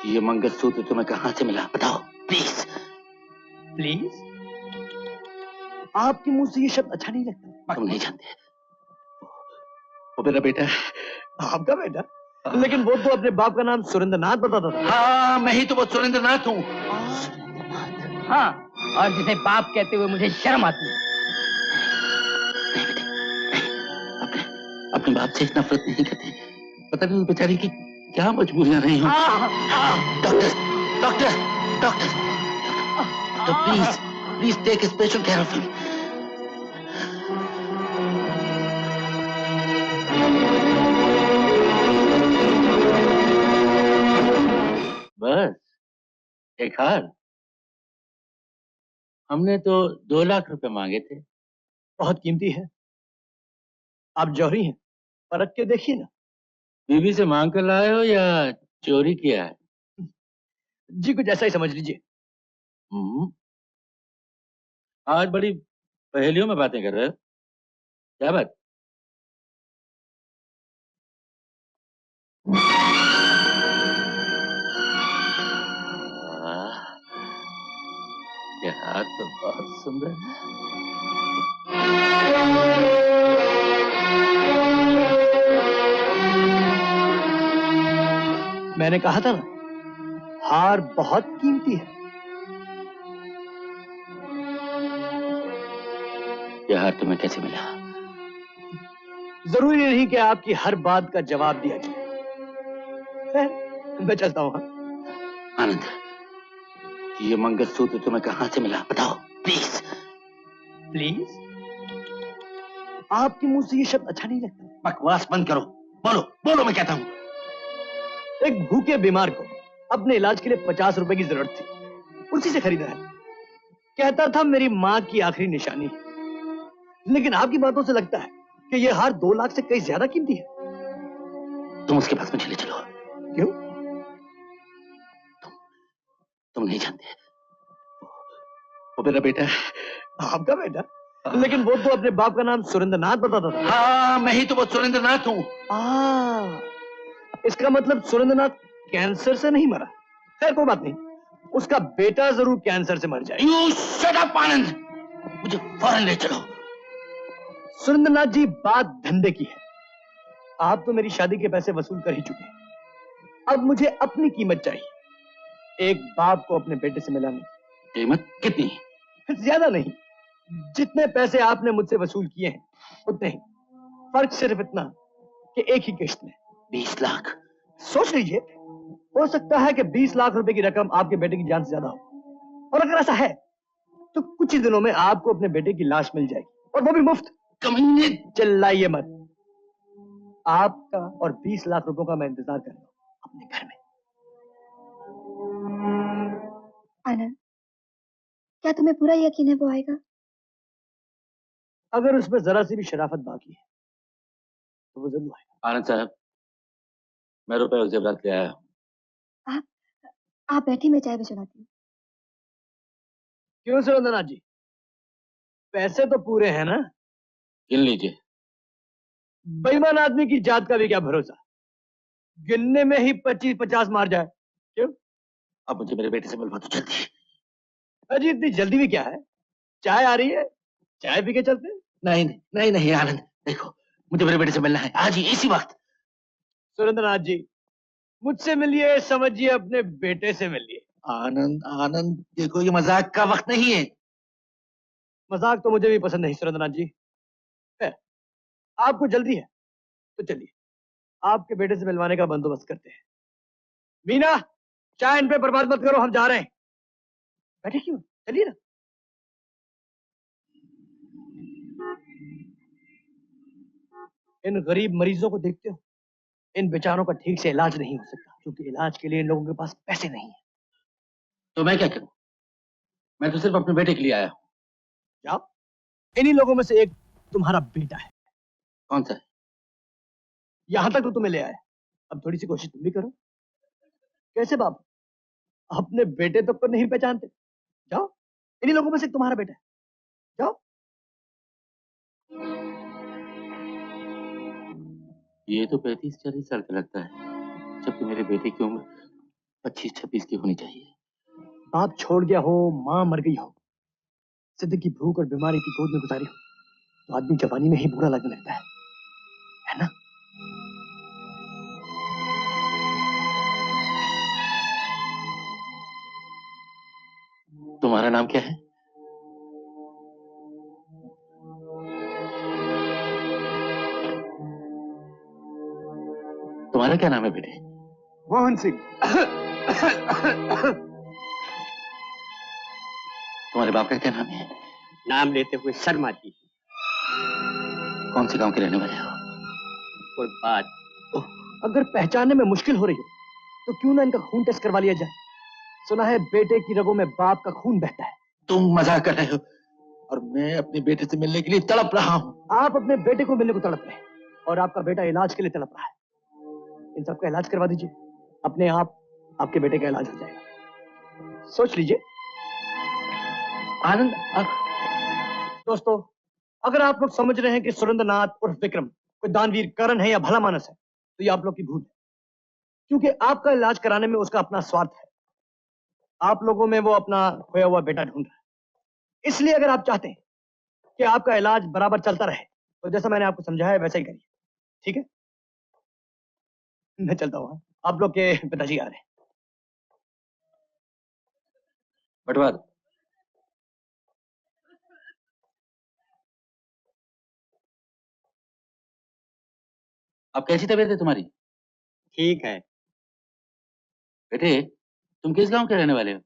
ये मंगलसूत्र तुम्हें कहाँ से मिला, बताओ प्लीज। प्लीज? आपके मुंह से ये शब्द अच्छा नहीं लगता। तुम नहीं जानते, वो मेरा बेटा है। आपका बेटा? लेकिन वो तो अपने बाप का नाम सुरेंद्रनाथ बताता था। हाँ, मैं ही तो वो सुरेंद्रनाथ हूँ। हाँ, और जिसे बाप कहते हुए मुझे शर्म आती है। नहीं बेटे, नहीं, अपने बाप से नफरत नहीं करती। पता नहीं उस बेचारी की क्या मजबूरियां रही हों। Doctor doctor doctor doctor please please take special care of him. बस एक हार। हमने तो 2 लाख रुपए मांगे थे। बहुत कीमती है। आप जौहरी हैं, परख के देखिए ना। बीवी से मांग कर लाए हो या चोरी किया है? जी कुछ ऐसा ही समझ लीजिए। आज बड़ी पहेलियों में बातें कर रहे हो, क्या बात? ये हाथ तो बहुत सुंदर है। मैंने कहा था ना, हार बहुत कीमती है। ये हार तुम्हें कैसे मिला? जरूरी नहीं कि आपकी हर बात का जवाब दिया जाए। मैं चलता हूं। आनंद, ये मंगलसूत्र तुम्हें कहाँ से मिला, बताओ प्लीज। प्लीज? आपके मुंह से ये शब्द अच्छा नहीं लगता। बकवास बंद करो, बोलो बोलो, मैं कहता हूँ। एक भूखे बीमार को अपने इलाज के लिए 50 रुपए की जरूरत थी, उसी से खरीदा है। कहता था मेरी मां की आखिरी निशानी है। लेकिन आपकी बातों से लगता है कि यह हार 2 लाख से कहीं ज्यादा कीमती है। तुम उसके पास में चले चलो। क्यों? तुम नहीं जानते, वो मेरा बेटा है। आपका बेटा? लेकिन वो तो अपने बाप का नाम सुरेंद्रनाथ बताता था। हाँ, मैं ही तो वो सुरेंद्रनाथ हूँ। इसका मतलब सुरेंद्रनाथ कैंसर से नहीं मरा। खैर कोई बात नहीं, उसका बेटा जरूर कैंसर से मर जाए। You shut up, आनंद, मुझे फौरन ले चलो। सुरेंद्रनाथ जी, बात धंधे की है। आप तो मेरी शादी के पैसे वसूल कर ही चुके हैं। अब मुझे अपनी कीमत चाहिए, एक बाप को अपने बेटे से मिलाने की। कीमत कितनी? ज्यादा नहीं, जितने पैसे आपने मुझसे वसूल किए हैं उतने ही। फर्क सिर्फ इतना कि एक ही किश्त में 20 लाख। सोच लीजिए, हो सकता है कि 20 लाख रुपए की रकम आपके बेटे की जान से ज्यादा हो। और अगर ऐसा है तो कुछ ही दिनों में आपको अपने बेटे की लाश मिल जाएगी, और वो भी मुफ्त। कमीने, चिल्लाइए मत। आपका और 20 लाख रुपयों का मैं इंतजार कर रहा हूं अपने घर में। आनंद, क्या तुम्हें पूरा यकीन है वो आएगा? अगर उसमें जरा सी भी शराफत बाकी है तो वो जरूर आएगा। आनंद साहब, मैं रुपए और जेवरात ले आया हूँ। आप बैठी, मैं चाय भिजवाती हूँ। क्यों सुरेंद्रनाथ जी, पैसे तो पूरे हैं ना? गिन लीजिए। बेईमान आदमी की जात का भी क्या भरोसा, गिनने में ही 25-50 मार जाए। क्यों? अब मुझे मेरे बेटे से मिलवा दो जल्दी। अजी इतनी जल्दी भी क्या है, चाय आ रही है, चाय पी के चलते हैं। नहीं नहीं नहीं नहीं आनंद, देखो मुझे मेरे बेटे से मिलना है आज ही, इसी वक्त। सुरेंद्रनाथ जी, मुझसे मिलिए, समझिए अपने बेटे से मिलिए। आनंद आनंद, देखो ये मजाक का वक्त नहीं है। मजाक तो मुझे भी पसंद नहीं सुरेंद्रनाथ जी। है, आपको जल्दी है तो चलिए, आपके बेटे से मिलवाने का बंदोबस्त करते हैं। मीना, चाय इन पे बर्बाद मत करो, हम जा रहे हैं। बैठे क्यों, चलिए ना। इन गरीब मरीजों को देखते हो, इन बेचारों का ठीक से इलाज नहीं हो सकता क्योंकि इलाज के लिए इन लोगों के पास पैसे नहीं है। तो मैं क्या करूं? मैं तो सिर्फ अपने बेटे के लिए आया हूं। जाओ, इन्हीं लोगों में से एक तुम्हारा बेटा है। कौन सा है? यहां तक तो तुम्हें ले आया, अब थोड़ी सी कोशिश तुम भी करो। कैसे बाबू, अपने बेटे तक को नहीं पहचानते? जाओ, इन्हीं लोगों में से एक तुम्हारा बेटा है। जाओ। ये तो 35-40 साल का लगता है, जबकि मेरे बेटे की उम्र 25-26 की होनी चाहिए। बाप छोड़ गया हो, माँ मर गई हो, जिंदगी भूख और बीमारी की गोद में गुजारी हो, तो आदमी जवानी में ही बुरा लगने लगता है ना? तुम्हारा नाम क्या है? तुम्हारा क्या नाम है बेटे? मोहन सिंह। तुम्हारे बाप का क्या नाम है? नाम लेते हुए शर्मा जी। कौन से गांव के रहने वाले हो? कुर्बात। अगर पहचानने में मुश्किल हो रही हो तो क्यों ना इनका खून टेस्ट करवा लिया जाए। सुना है बेटे की रगों में बाप का खून बहता है। तुम मजाक कर रहे हो और मैं अपने बेटे से मिलने के लिए तड़प रहा हूं। आप अपने बेटे को मिलने को तड़प रहे हैं और आपका बेटा इलाज के लिए तड़प रहा है। इन सबका इलाज करवा दीजिए, अपने आप आपके बेटे का इलाज हो जाएगा। सोच लीजिए। आनंद दोस्तों, अगर आप लोग समझ रहे हैं कि सुरेंद्रनाथ उर्फ विक्रम कोई दानवीर करण है या भला मानस है, तो ये आप लोग की भूल है, क्योंकि आपका इलाज कराने में उसका अपना स्वार्थ है। आप लोगों में वो अपना खोया हुआ बेटा ढूंढ रहा है। इसलिए अगर आप चाहते हैं कि आपका इलाज बराबर चलता रहे, तो जैसा मैंने आपको समझाया वैसा ही करिए, ठीक है? मैं चलता हूँ। आप लोग के पिताजी आ रहे हैं। बटवा दो। अब कैसी तबीयत है तुम्हारी? ठीक है। बेटे, तुम किस गांव के रहने वाले हो?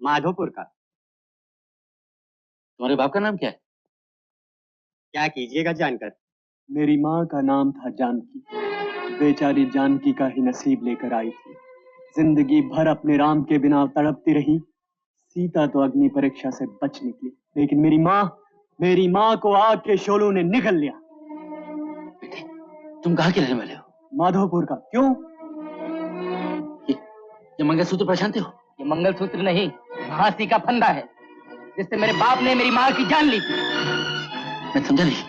माधोपुर का। तुम्हारे बाप का नाम क्या है? क्या कीजिएगा जानकर? मेरी माँ का नाम था जानकी। बेचारी जानकी का ही नसीब लेकर आई थी। जिंदगी भर अपने राम के बिना तड़पती रही। सीता तो अग्नि परीक्षा से बच निकली, लेकिन मेरी माँ को आग के शोलों ने निगल लिया। बेटे, तुम कहाँ के रहने वाले हो? माधोपुर का। क्यों? ये मंगलसूत्र पहचानते हो? ये मंगलसूत्र नहीं, फांसी का फंदा है, जिससे मेरे बाप ने मेरी माँ की जान ली थी। मैं समझा नहीं।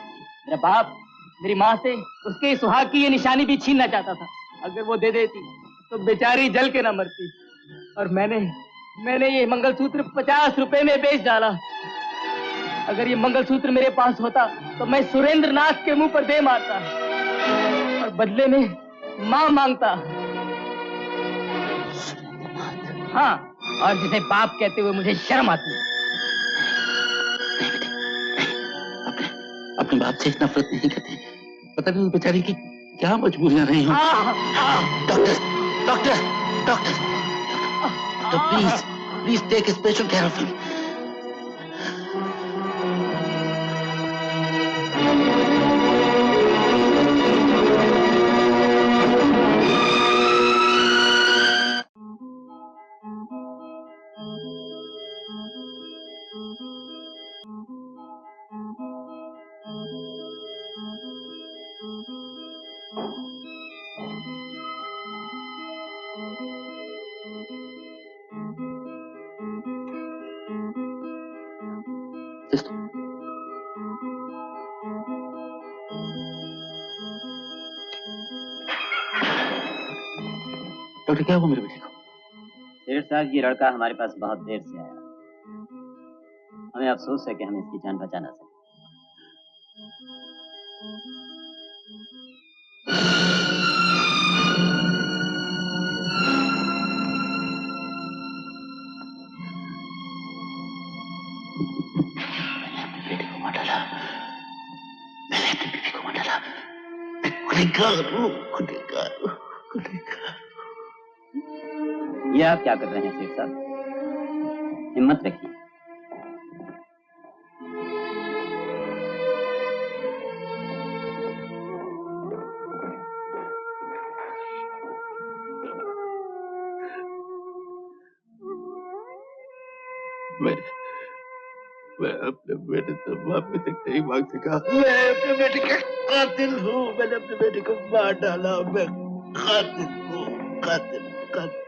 मेरा बाप मेरी माँ से उसके सुहाग की ये निशानी भी छीनना चाहता था। अगर वो दे देती तो बेचारी जल के न मरती। और मैंने ये मंगलसूत्र 50 रुपए में बेच डाला। अगर ये मंगलसूत्र मेरे पास होता तो मैं सुरेंद्रनाथ के मुंह पर दे मारता और बदले में माँ मांगता। हाँ, और जिसे बाप कहते हुए मुझे शर्म आती। अपने बाप से इतना नफरत नहीं करती। पता नहीं उस बेचारी की क्या मजबूरियां रही हों। Doctor doctor doctor please take special care of him. Doctor, क्या हुआ मेरे बेटे को? सेठ साहब, ये लड़का हमारे पास बहुत देर से आया। हमें अफसोस है कि हम इसकी जान बचा ना सके। मैंने अपने बेटे को मार डाला। मैंने अपनी बीवी को मार डाला। गुनहगार हूँ, गुनहगार हूँ, गुनहगार। ये आप क्या कर रहे हैं सेठ साहब? हिम्मत रखिए। मैं अपने बेटे से माफी तक नहीं मांग सका। मैं अपने बेटे का कातिल हूँ। मैंने अपने बेटे को मार डाला। मैं कातिल हूँ, कातिल कातिल।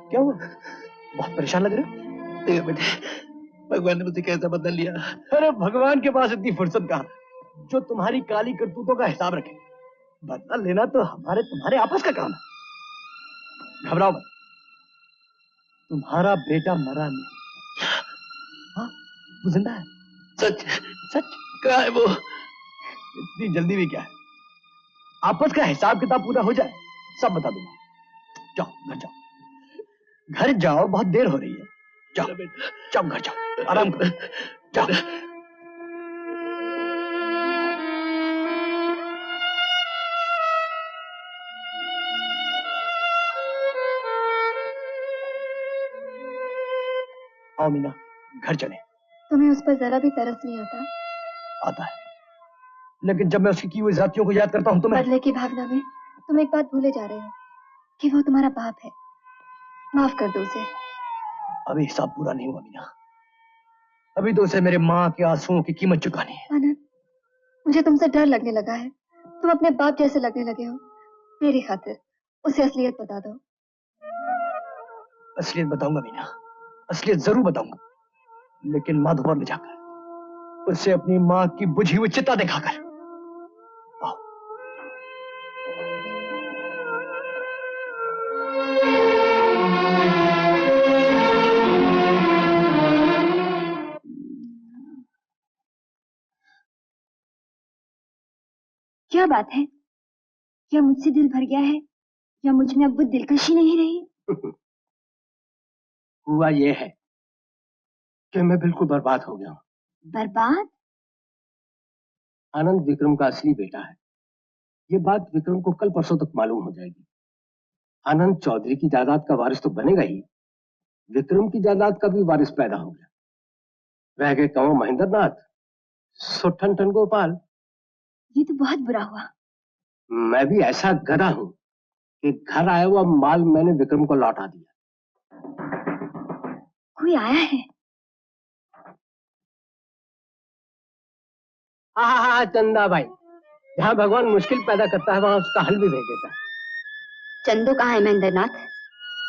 क्या हुआ? बहुत परेशान लग रहे हो। देखो बेटे, भगवान ने मुझे कैसा बदल लिया। अरे भगवान के पास इतनी फुर्सत कहाँ जो तुम्हारी काली करतूतों का हिसाब रखे। बदला लेना तो हमारे तुम्हारे आपस का काम है। घबराओ मत, तुम्हारा बेटा मरा नहीं। हाँ, वो जिंदा है। सच? सच? कहाँ है वो? इतनी जल्दी भी क्या है, आपस का हिसाब किताब पूरा हो जाए सब बता दूंगा। जाओ घर जाओ, घर जाओ, बहुत देर हो रही है। जाओ जाओ घर जाओ, आराम करो, जाओ। आओ मीना, घर चले। तुम्हें उस पर जरा भी तरस नहीं आता? आता है, लेकिन जब मैं उसकी की हुई जातियों को याद करता हूँ तो मैं बदले की भावना में तुम एक बात भूले जा रहे हो कि वो तुम्हारा बाप है। माफ कर दो उसे। अभी हिसाब पूरा नहीं हुआ मीना, अभी तो उसे मेरे माँ के आंसुओं की कीमत चुकानी है। आनंद, मुझे तुमसे डर लगने लगा है। तुम अपने बाप जैसे लगने लगे हो। मेरी खातिर उसे असलियत बता दो। असलियत बताऊंगा मीना, असलियत जरूर बताऊंगा, लेकिन माधोपुर ले जाकर उसे अपनी माँ की बुझी हुई चिता दिखाकर। आओ। क्या बात है? क्या मुझसे दिल भर गया है या मुझ में अब वो दिलकशी नहीं रही? हुआ ये है कि मैं बिल्कुल बर्बाद हो गया हूँ। बर्बाद? आनंद विक्रम का असली बेटा है। ये बात विक्रम को कल परसों तक मालूम हो जाएगी। आनंद चौधरी की जायदाद का वारिस तो बनेगा ही, विक्रम की जायदाद का भी वारिस पैदा हो गया। रह गए कंवर महेंद्र नाथ, सो ठन ठन गोपाल। ये तो बहुत बुरा हुआ। मैं भी ऐसा गधा हूं कि घर आया हुआ माल मैंने विक्रम को लौटा दिया। कोई आया है? हाँ, चंदा भाई। जहाँ भगवान मुश्किल पैदा करता है वहां उसका हल भी भेज देता है। चंदू कहाँ है महेंद्र नाथ?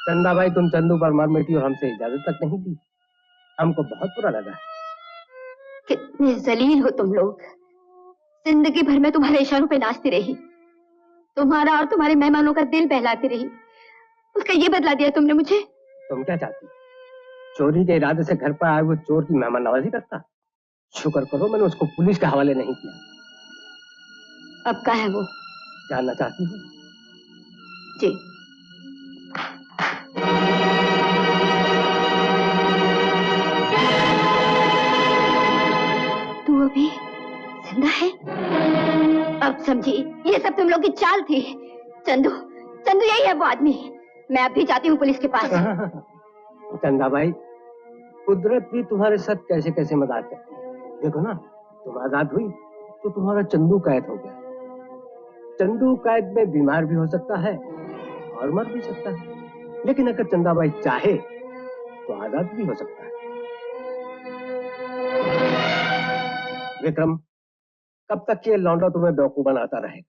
चंदा भाई, तुम चंदू पर मार मिटी और हमसे इजाजत तक नहीं दी। हमको बहुत बुरा लगा। कितने जलील हो तुम लोग। जिंदगी भर में तुम्हारे इशारों पे नाचती रही, तुम्हारा और तुम्हारे मेहमानों का दिल बहलाती रही। उसका ये बदला दिया तुमने मुझे। तुम क्या चाहती? चोरी के इरादे से घर पर आए हुए चोर की मेहमान नवाजी करता? शुक्र करो मैंने उसको पुलिस के हवाले नहीं किया। अब कहाँ है वो? जानना चाहती हो? जी। तू अभी जिंदा है? अब समझी, ये सब तुम लोग की चाल थी। चंदू, चंदू यही है वो आदमी। मैं अब भी जाती हूँ पुलिस के पास। चंदा भाई, कुदरत भी तुम्हारे साथ कैसे कैसे मजाक करती है। देखो ना, तुम आजाद हुई तो तुम्हारा चंदू कैद हो गया। चंदू कैद में बीमार भी हो सकता है और मर भी सकता है, लेकिन अगर चंदा भाई चाहे तो आजाद भी हो सकता है। विक्रम, कब तक ये लौंडा तुम्हें बेवकूफ बनाता रहेगा?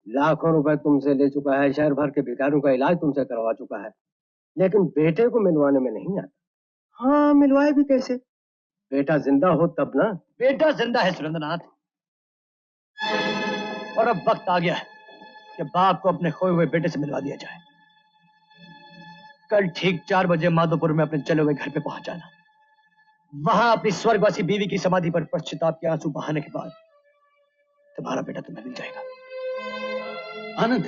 लाखों रुपए तुमसे ले चुका है, शहर भर के भिखारियों का इलाज तुमसे करवा चुका है, लेकिन बेटे को मिलवाने में नहीं आता। हाँ, मिलवाए भी कैसे? बेटा जिंदा हो तब ना। बेटा जिंदा है सुरेंद्रनाथ, और अब वक्त आ गया है कि बाप को अपने खोए हुए बेटे से मिलवा दिया जाए। कल ठीक 4 बजे माधोपुर में अपने चले हुए घर पे पहुंच जाना। वहां अपनी स्वर्गवासी बीवी की समाधि पर पश्चाताप के आंसू बहाने के बाद तुम्हारा बेटा तुम्हें मिल जाएगा। आनंद।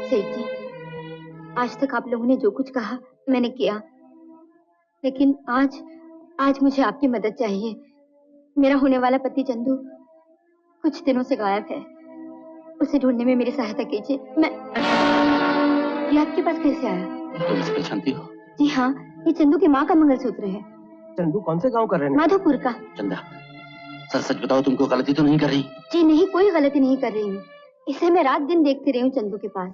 सेठ जी, आज तक आप लोगों ने जो कुछ कहा मैंने किया, लेकिन आज मुझे आपकी मदद चाहिए। मेरा होने वाला पति चंदू कुछ दिनों से गायब है। उसे ढूंढने में मेरी सहायता कीजिए। ये आपके पास कैसे आया? तुम इसे पहचानती हो? जी हाँ, ये चंदू की माँ का मंगलसूत्र है। चंदू कौन से गांव का रहने? माधोपुर का। चंदा, सच सच बताओ, तुमको गलती तो नहीं कर रही? जी नहीं, कोई गलती नहीं कर रही हूँ। इसे मैं रात दिन देखती रही हूँ चंदू के पास।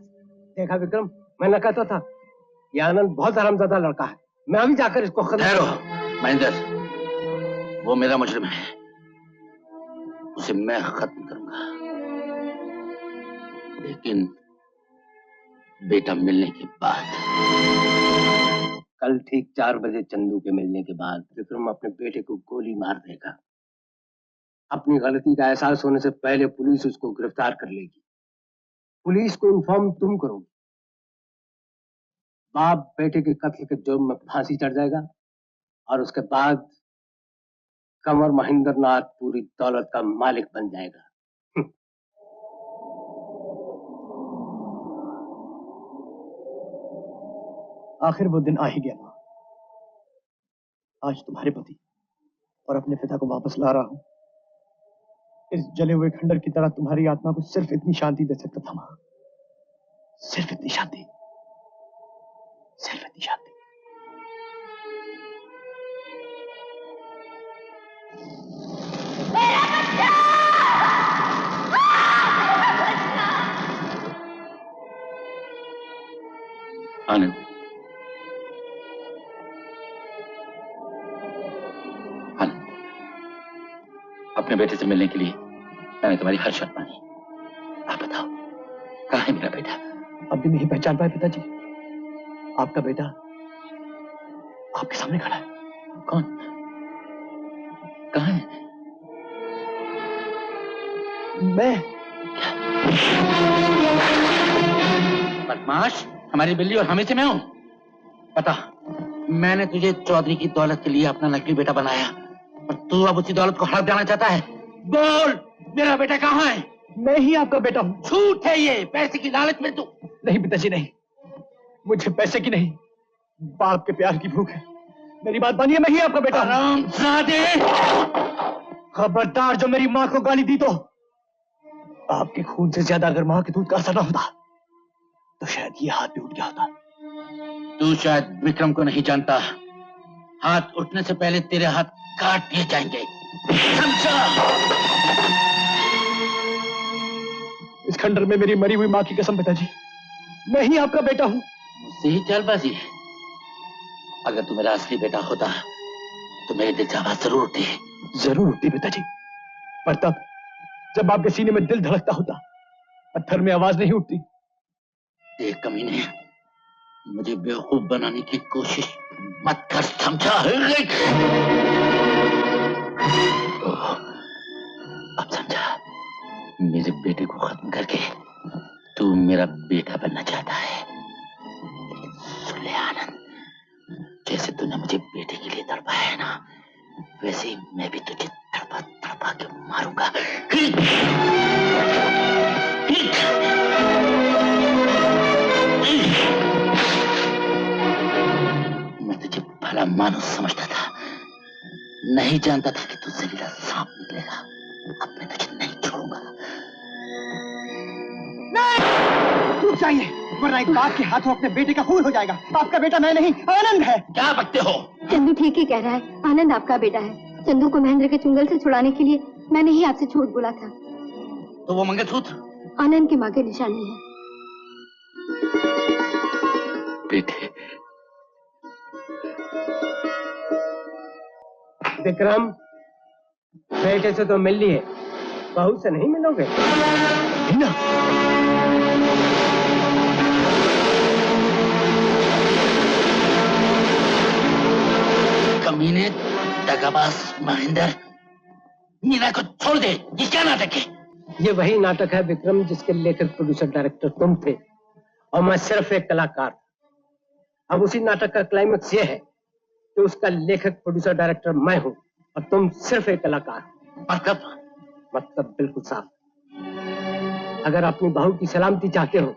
देखा विक्रम, मैंने कहता था ये आनंद बहुत हरामजादा लड़का है। मैं अभी जाकर इसको ठहरो महेंद्र, वो मेरा मुजरिम है, उसे मैं खत्म करूंगा, लेकिन बेटा मिलने के बाद। कल ठीक 4 बजे चंदू के मिलने के बाद विक्रम अपने बेटे को गोली मार देगा। अपनी गलती का एहसास होने से पहले पुलिस उसको गिरफ्तार कर लेगी। पुलिस को इन्फॉर्म तुम करोगे। बाप बेटे के कत्ल के जुर्म में फांसी चढ़ जाएगा और उसके बाद कंवर महेंद्र नाथ पूरी दौलत का मालिक बन जाएगा। आखिर वो दिन आ ही गया मां। आज तुम्हारे पति और अपने पिता को वापस ला रहा हूं। इस जले हुए खंडर की तरह तुम्हारी आत्मा को सिर्फ इतनी शांति दे सकता था मां, सिर्फ इतनी शांति, सिर्फ इतनी शांति। आनंद, आनंद, अपने बेटे से मिलने के लिए मैंने तुम्हारी हर शर्त मानी। आप बताओ, कहाँ है मेरा बेटा? अब भी नहीं पहचान पाए पिताजी? आपका बेटा आपके सामने खड़ा है। कौन? कहाँ है? मैं। बदमाश, हमारी बिल्ली और हमें से मैं हूं। पता, मैंने तुझे चौधरी की दौलत के लिए अपना नकली बेटा बनाया, और तू अब उसी दौलत को हड़प जाना चाहता है। बोल, मेरा बेटा कहाँ है? मैं ही आपका बेटा हूं। झूठ है ये, पैसे की लालच में तू। नहीं पिताजी नहीं, मुझे पैसे की नहीं, बाप के प्यार की भूख है। मेरी बात मानिए, मैं ही आपका बेटा हूं। हरामजादे! खबरदार, जो मेरी माँ को गाली दी तो आपके खून से ज्यादा अगर माँ के दूध का असर ना होता तो शायद ये हाथ भी उठ गया होता। तू शायद विक्रम को नहीं जानता। हाथ उठने से पहले तेरे हाथ काट लिए जाएंगे, समझा? इस खंडर में मेरी मरी हुई माँ की कसम पिताजी, मैं ही आपका बेटा हूँ। मुझसे ही चालबाजी है। अगर तू मेरा असली बेटा होता तो मेरे दिल से आवाज जरूर उठती। जरूर उठती पिताजी, पर तब जब आपके सीने में दिल धड़कता होता, पत्थर में आवाज नहीं उठती। देख कमीने, मुझे बेवकूफ बनाने की कोशिश मत कर, समझा? अब समझा, मेरे बेटे को खत्म करके तू मेरा बेटा बनना चाहता है। लेकिन सुन ले आनंद, जैसे तूने मुझे बेटे के लिए तड़पाया है ना, वैसे ही मैं भी तुझे तड़पा तड़पा के मारूंगा। मैं तुझे भला मानुस समझता था, नहीं जानता था कि तू जहरीला सांप निकलेगा। अब मैं तुझे नहीं छोड़ूंगा। नहीं, चाहिए, वरना एक बाप के हाथों अपने बेटे का खून हो जाएगा। आपका बेटा मैं नहीं, आनंद है। क्या बकते हो? चंदू ठीक ही कह रहा है, आनंद आपका बेटा है। चंदू को महेंद्र के चुंगल से छुड़ाने के लिए मैंने ही आपसे झूठ बोला था। तो वो मंगलसूत्र आनंद की माँ की निशानी है। बेटे, विक्रम, बेटे से तो मिल लिए, बहू से नहीं मिलोगे? मीना, कमीने, दगाबाज महेंद्र, मीना को छोड़ दे। ये क्या नाटक है? ये वही नाटक है विक्रम, जिसके लेखक प्रोड्यूसर डायरेक्टर तुम थे और मैं सिर्फ एक कलाकार था। अब उसी नाटक का क्लाइमेक्स ये है कि उसका लेखक प्रोड्यूसर डायरेक्टर मैं हूँ और तुम सिर्फ एक कलाकार। मतलब बिल्कुल साफ। अगर अपनी बहू की सलामती चाहते हो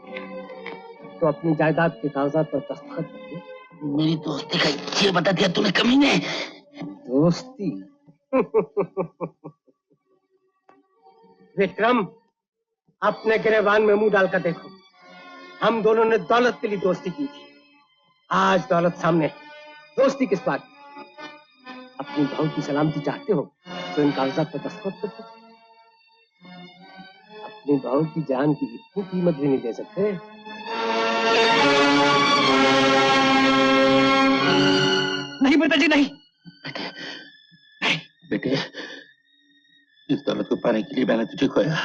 तो अपनी जायदाद के कागजात पर दस्तखत करो। मेरी दोस्ती का ये बता दिया तूने कमीने। दोस्ती? विक्रम, अपने गिरेबान में मुंह डालकर देखो। हम दोनों ने दौलत के लिए दोस्ती की थी, आज दौलत सामने है, दोस्ती किस बात? अपनी बहू की सलामती चाहते हो तो इन कागजात पर दस्तखत कर दो। अपनी बहू की जान की इतनी कीमत भी नहीं दे सकते। नहीं पिताजी नहीं। बेटे, इस दौलत को पाने के लिए मैंने तुझे खोया।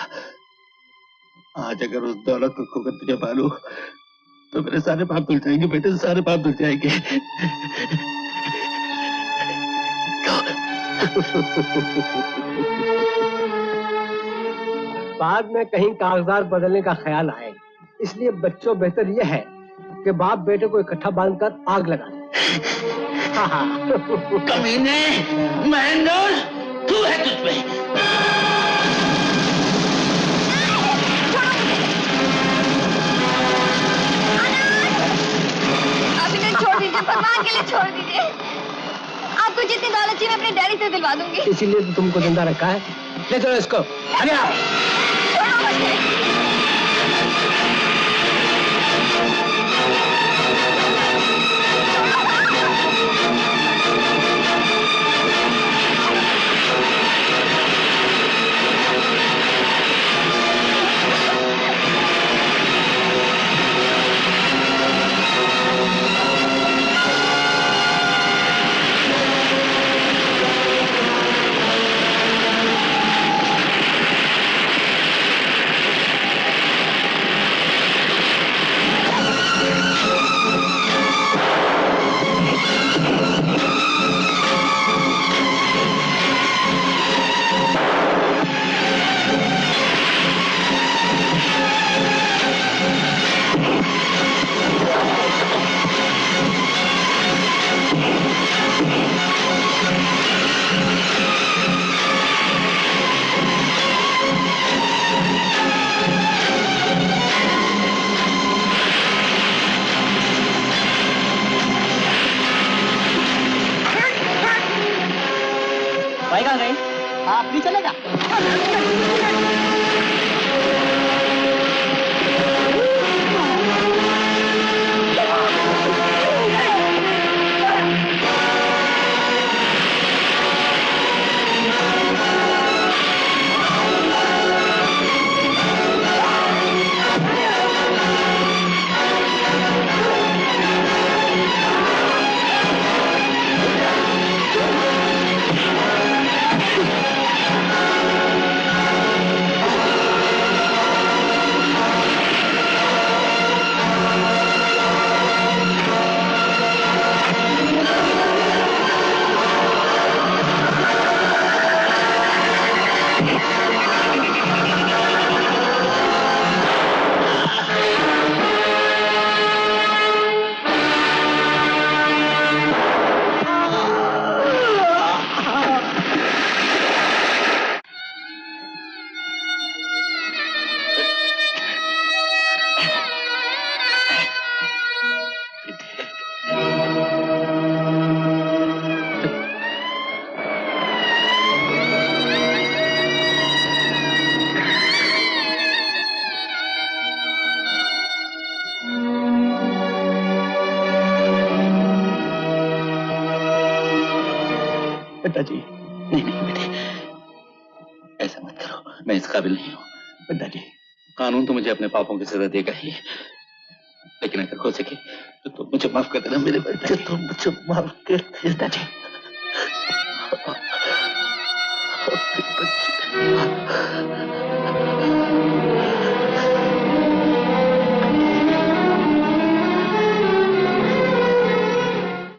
आज अगर उस दौलत को खोकर तुझे पालूं तो मेरे सारे पाप धुल जाएंगे बेटे, सारे पाप धुल जाएंगे। बाद में कहीं कागजात बदलने का ख्याल आए इसलिए बच्चों बेहतर यह है कि बाप बेटे को इकट्ठा बांधकर आग लगा दे। कमीने, महेंद्र, तू है तुझ में। आप इन्हें छोड़ दीजिए, भगवान के लिए छोड़ दीजिए। आपको जितनी दौलत चाहिए मैं अपने डैडी से दिलवा दूंगी। इसीलिए तो तुमको जिंदा रखा है। ले चलो इसको। अरे छोड़ो मुझे। भाई कहाँ गए? आप भी चलेगा? पिताजी, नहीं नहीं बेटे, ऐसा मत करो, मैं इस काबिल नहीं हूँ। पिताजी, कानून तो मुझे अपने पापों की सजा देगा ही, लेकिन अगर हो सके तो तुम मुझे माफ कर देना मेरे बच्चे, तुम मुझे माफ कर देना। पिताजी,